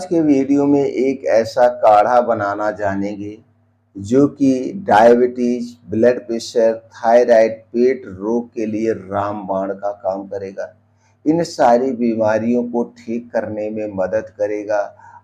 आज के वीडियो में एक ऐसा काढ़ा बनाना जानेंगे जो कि डायबिटीज, ब्लड प्रेशर, थायराइड, पेट रोग के लिए रामबाण का काम करेगा। इन सारी बीमारियों को ठीक करने में मदद करेगा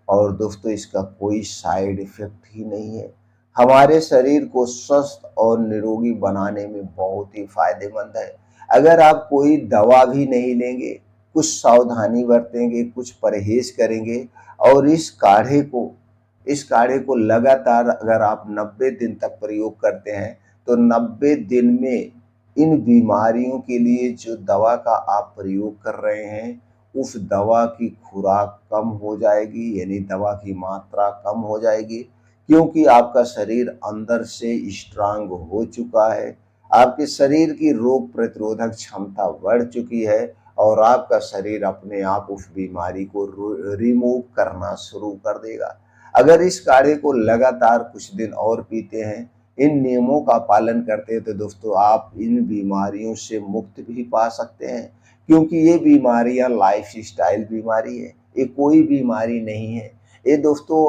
और दोस्तों इसका कोई साइड इफेक्ट ही नहीं है। हमारे शरीर को स्वस्थ और निरोगी बनाने में बहुत ही फायदेमंद है। अगर आप कोई दवा भी नहीं लेंगे, कुछ सावधानी बरतेंगे, कुछ परहेज करेंगे और इस काढ़े को लगातार अगर आप 90 दिन तक प्रयोग करते हैं तो 90 दिन में इन बीमारियों के लिए जो दवा का आप प्रयोग कर रहे हैं उस दवा की खुराक कम हो जाएगी, यानी दवा की मात्रा कम हो जाएगी, क्योंकि आपका शरीर अंदर से स्ट्रांग हो चुका है। आपके शरीर की रोग प्रतिरोधक क्षमता बढ़ चुकी है और आपका शरीर अपने आप उस बीमारी को रिमूव करना शुरू कर देगा। अगर इस काढ़े को लगातार कुछ दिन और पीते हैं, इन नियमों का पालन करते हैं तो दोस्तों आप इन बीमारियों से मुक्त भी पा सकते हैं, क्योंकि ये बीमारियां लाइफस्टाइल बीमारी है, ये कोई बीमारी नहीं है। ये दोस्तों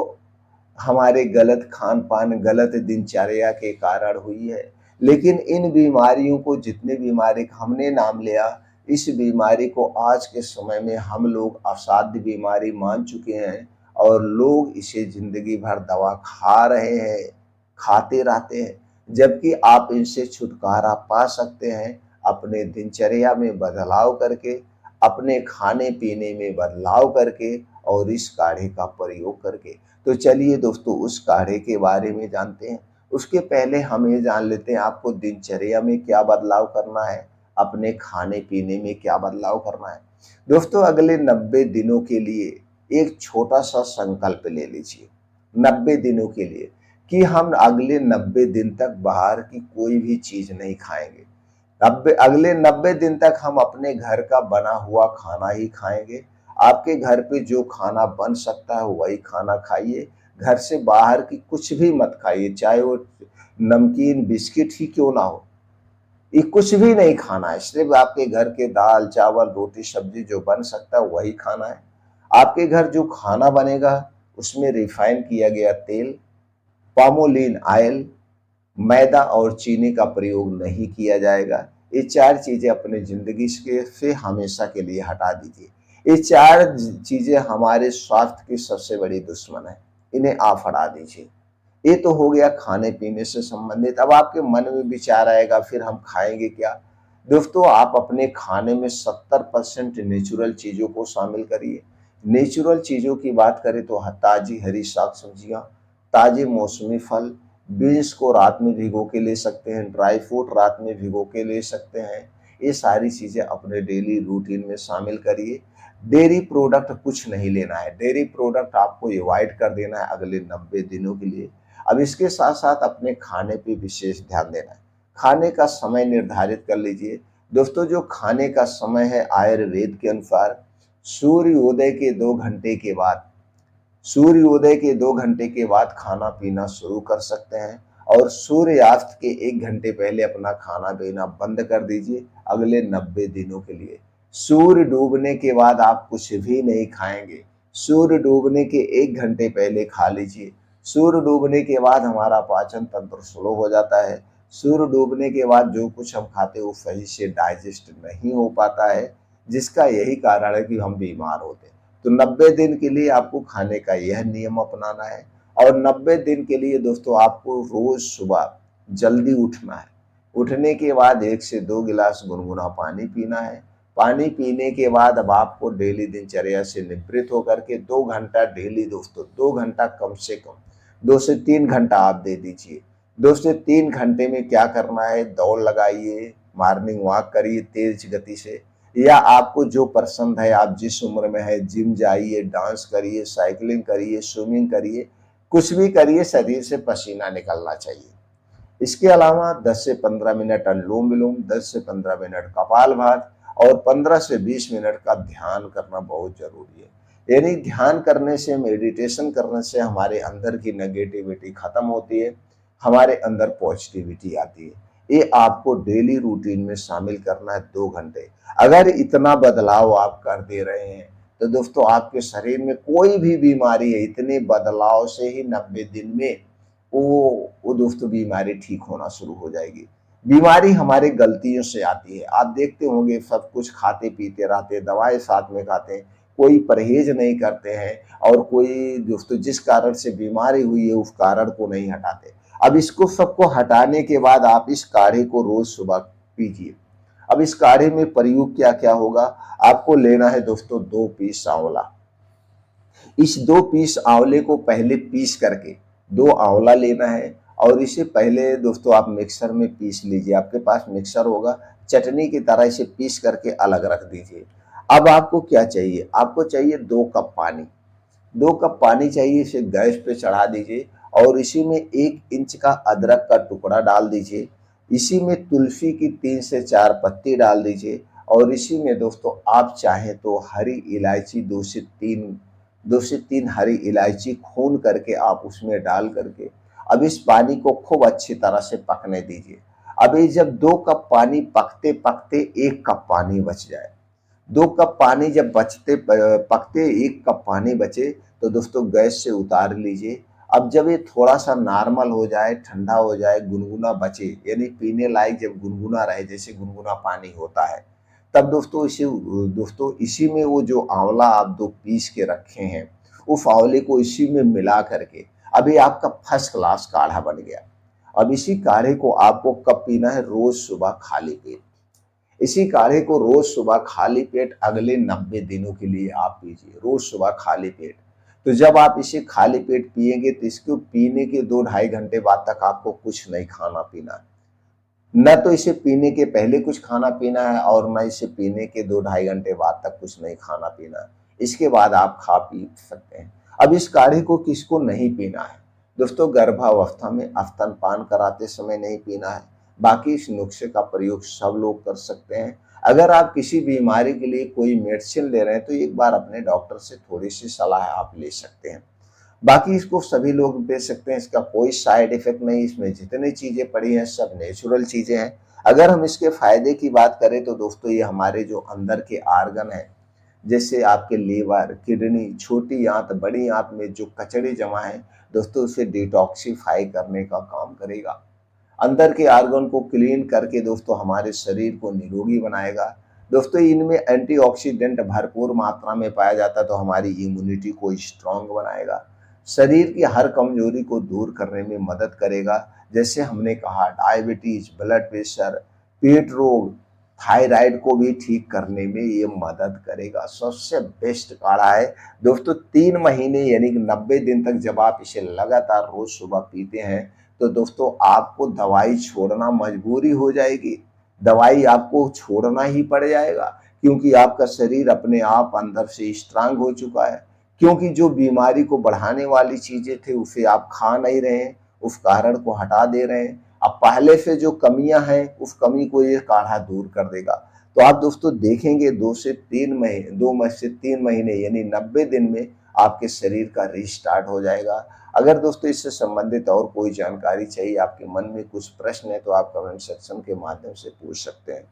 हमारे गलत खान पान, गलत दिनचर्या के कारण हुई है। लेकिन इन बीमारियों को, जितने बीमारी का हमने नाम लिया, इस बीमारी को आज के समय में हम लोग असाध्य बीमारी मान चुके हैं और लोग इसे जिंदगी भर दवा खा रहे हैं, खाते रहते हैं। जबकि आप इनसे छुटकारा पा सकते हैं अपने दिनचर्या में बदलाव करके, अपने खाने पीने में बदलाव करके और इस काढ़े का प्रयोग करके। तो चलिए दोस्तों उस काढ़े के बारे में जानते हैं। उसके पहले हम ये जान लेते हैं आपको दिनचर्या में क्या बदलाव करना है, अपने खाने पीने में क्या बदलाव करना है। दोस्तों अगले 90 दिनों के लिए एक छोटा सा संकल्प ले लीजिए, 90 दिनों के लिए, कि हम अगले 90 दिन तक बाहर की कोई भी चीज नहीं खाएंगे। अगले 90 दिन तक हम अपने घर का बना हुआ खाना ही खाएंगे। आपके घर पे जो खाना बन सकता है वही खाना खाइए। घर से बाहर की कुछ भी मत खाइए, चाहे वो नमकीन बिस्किट ही क्यों ना हो। ये कुछ भी नहीं खाना है, सिर्फ आपके घर के दाल चावल रोटी सब्जी जो बन सकता है वही खाना है। आपके घर जो खाना बनेगा उसमें रिफाइन किया गया तेल, पामोलिन ऑयल, मैदा और चीनी का प्रयोग नहीं किया जाएगा। ये 4 चीजें अपने जिंदगी से हमेशा के लिए हटा दीजिए। ये 4 चीजें हमारे स्वास्थ्य की सबसे बड़ी दुश्मन है, इन्हें आप हटा दीजिए। ये तो हो गया खाने पीने से संबंधित। अब आपके मन में विचार आएगा फिर हम खाएंगे क्या। दोस्तों आप अपने खाने में 70% नेचुरल चीजों को शामिल करिए। नेचुरल चीजों की बात करें तो ताजी हरी साग सब्जियां, ताजे मौसमी फल, बीन्स को रात में भिगो के ले सकते हैं, ड्राई फ्रूट रात में भिगो के ले सकते हैं। ये सारी चीजें अपने डेली रूटीन में शामिल करिए। डेयरी प्रोडक्ट कुछ नहीं लेना है, डेयरी प्रोडक्ट आपको अवॉइड कर देना है अगले 90 दिनों के लिए। अब इसके साथ साथ अपने खाने पे विशेष ध्यान देना है। खाने का समय निर्धारित कर लीजिए। दोस्तों जो खाने का समय है आयुर्वेद के अनुसार सूर्योदय के 2 घंटे के बाद, सूर्योदय के 2 घंटे के बाद खाना पीना शुरू कर सकते हैं और सूर्यास्त के 1 घंटे पहले अपना खाना पीना बंद कर दीजिए अगले 90 दिनों के लिए। सूर्य डूबने के बाद आप कुछ भी नहीं खाएंगे। सूर्य डूबने के 1 घंटे पहले खा लीजिए। सूर्य डूबने के बाद हमारा पाचन तंत्र स्लो हो जाता है। सूर्य डूबने के बाद जो कुछ हम खाते हैं वो सही से डाइजेस्ट नहीं हो पाता है, जिसका यही कारण है कि हम बीमार होते हैं। तो 90 दिन के लिए आपको खाने का यह नियम अपनाना है और 90 दिन के लिए दोस्तों आपको रोज सुबह जल्दी उठना है। उठने के बाद 1 से 2 गिलास गुनगुना पानी पीना है। पानी पीने के बाद अब आपको डेली दिनचर्या से निवृत्त होकर के 2 घंटा डेली, दोस्तों 2 घंटा कम से कम 2 से 3 घंटा आप दे दीजिए। 2 से 3 घंटे में क्या करना है, दौड़ लगाइए, मॉर्निंग वॉक करिए तेज गति से, या आपको जो पसंद है, आप जिस उम्र में है, जिम जाइए, डांस करिए, साइकिलिंग करिए, स्विमिंग करिए, कुछ भी करिए, शरीर से पसीना निकलना चाहिए। इसके अलावा 10 से 15 मिनट अनुलोम विलोम, 10 से 15 मिनट कपालभाति और 15 से 20 मिनट का ध्यान करना बहुत जरूरी है। यानी ध्यान करने से, मेडिटेशन करने से हमारे अंदर की नेगेटिविटी खत्म होती है, हमारे अंदर पॉजिटिविटी आती है। ये आपको डेली रूटीन में शामिल करना है 2 घंटे। अगर इतना बदलाव आप कर दे रहे हैं तो दोस्तों आपके शरीर में कोई भी बीमारी है, इतने बदलाव से ही 90 दिन में वो दोस्तों बीमारी ठीक होना शुरू हो जाएगी। बीमारी हमारे गलतियों से आती है। आप देखते होंगे सब कुछ खाते पीते रहते हैं, दवाएं साथ में खाते हैं, कोई परहेज नहीं करते हैं और कोई दोस्तों जिस कारण से बीमारी हुई है उस कारण को नहीं हटाते। अब इसको सबको हटाने के बाद आप इस काढ़े को रोज सुबह पीजिए। अब इस काढ़े में प्रयोग क्या क्या होगा, आपको लेना है दोस्तों 2 पीस आंवला। इस 2 पीस आंवले को पहले पीस करके, 2 आंवला लेना है और इसे पहले दोस्तों आप मिक्सर में पीस लीजिए। आपके पास मिक्सर होगा, चटनी की तरह इसे पीस करके अलग रख दीजिए। अब आपको क्या चाहिए, आपको चाहिए 2 कप पानी। 2 कप पानी चाहिए, इसे गैस पे चढ़ा दीजिए और इसी में 1 इंच का अदरक का टुकड़ा डाल दीजिए। इसी में तुलसी की 3 से 4 पत्ती डाल दीजिए और इसी में दोस्तों आप चाहें तो हरी इलायची 2 से 3 हरी इलायची खून करके आप उसमें डाल करके अब इस पानी को खूब अच्छी तरह से पकने दीजिए। अब ये जब 2 कप पानी पकते पकते 1 कप पानी बच जाए, 2 कप पानी जब बचते पकते 1 कप पानी बचे तो दोस्तों गैस से उतार लीजिए। अब जब ये थोड़ा सा नॉर्मल हो जाए, ठंडा हो जाए, गुनगुना बचे, यानी पीने लायक जब गुनगुना रहे, जैसे गुनगुना पानी होता है, तब दोस्तों इसी में वो जो आंवला आप 2 पीस के रखे हैं उस आंवले को इसी में मिला करके अब ये आपका फर्स्ट क्लास काढ़ा बन गया। अब इसी काढ़े को आपको कब पीना है, रोज सुबह खाली पेट। इसी काढ़े को रोज सुबह खाली पेट अगले 90 दिनों के लिए आप पीजिए, रोज सुबह खाली पेट। तो जब आप इसे खाली पेट पिएंगे तो इसको पीने के 2 ढाई घंटे बाद तक आपको कुछ नहीं खाना पीना है। न तो इसे पीने के पहले कुछ खाना पीना है और न इसे पीने के 2 ढाई घंटे बाद तक कुछ नहीं खाना पीना है। इसके बाद आप खा पी सकते हैं। अब इस काढ़े को किसको नहीं पीना है, दोस्तों गर्भावस्था में स्तनपान कराते समय नहीं पीना है। बाकी इस नुस्खे का प्रयोग सब लोग कर सकते हैं। अगर आप किसी बीमारी के लिए कोई मेडिसिन ले रहे हैं तो एक बार अपने डॉक्टर से थोड़ी सी सलाह आप ले सकते हैं। बाकी इसको सभी लोग दे सकते हैं, इसका कोई साइड इफेक्ट नहीं, इसमें जितनी चीजें पड़ी हैं सब नेचुरल चीजें हैं। अगर हम इसके फायदे की बात करें तो दोस्तों ये हमारे जो अंदर के आर्गन है, जैसे आपके लीवर, किडनी, छोटी आंत, बड़ी आंत में जो कचड़े जमा है दोस्तों उसे डिटॉक्सिफाई करने का काम करेगा। अंदर के आर्गन को क्लीन करके दोस्तों हमारे शरीर को निरोगी बनाएगा। दोस्तों इनमें एंटीऑक्सीडेंट भरपूर मात्रा में पाया जाता है तो हमारी इम्यूनिटी को स्ट्रांग बनाएगा, शरीर की हर कमजोरी को दूर करने में मदद करेगा। जैसे हमने कहा डायबिटीज, ब्लड प्रेशर, पेट रोग, थायराइड को भी ठीक करने में ये मदद करेगा। सबसे बेस्ट काढ़ा है दोस्तों। 3 महीने यानी कि 90 दिन तक जब आप इसे लगातार रोज सुबह पीते हैं तो दोस्तों आपको दवाई छोड़ना मजबूरी हो जाएगी, दवाई आपको छोड़ना ही पड़ जाएगा क्योंकि आपका शरीर अपने आप अंदर से स्ट्रांग हो चुका है। क्योंकि जो बीमारी को बढ़ाने वाली चीजें थे उसे आप खा नहीं रहे हैं, उस कारण को हटा दे रहे हैं। अब पहले से जो कमियां हैं उस कमी को ये काढ़ा दूर कर देगा। तो आप दोस्तों देखेंगे 2 से 3 महीने यानी 90 दिन में आपके शरीर का रीस्टार्ट हो जाएगा। अगर दोस्तों इससे संबंधित और कोई जानकारी चाहिए, आपके मन में कुछ प्रश्न है तो आप कमेंट सेक्शन के माध्यम से पूछ सकते हैं।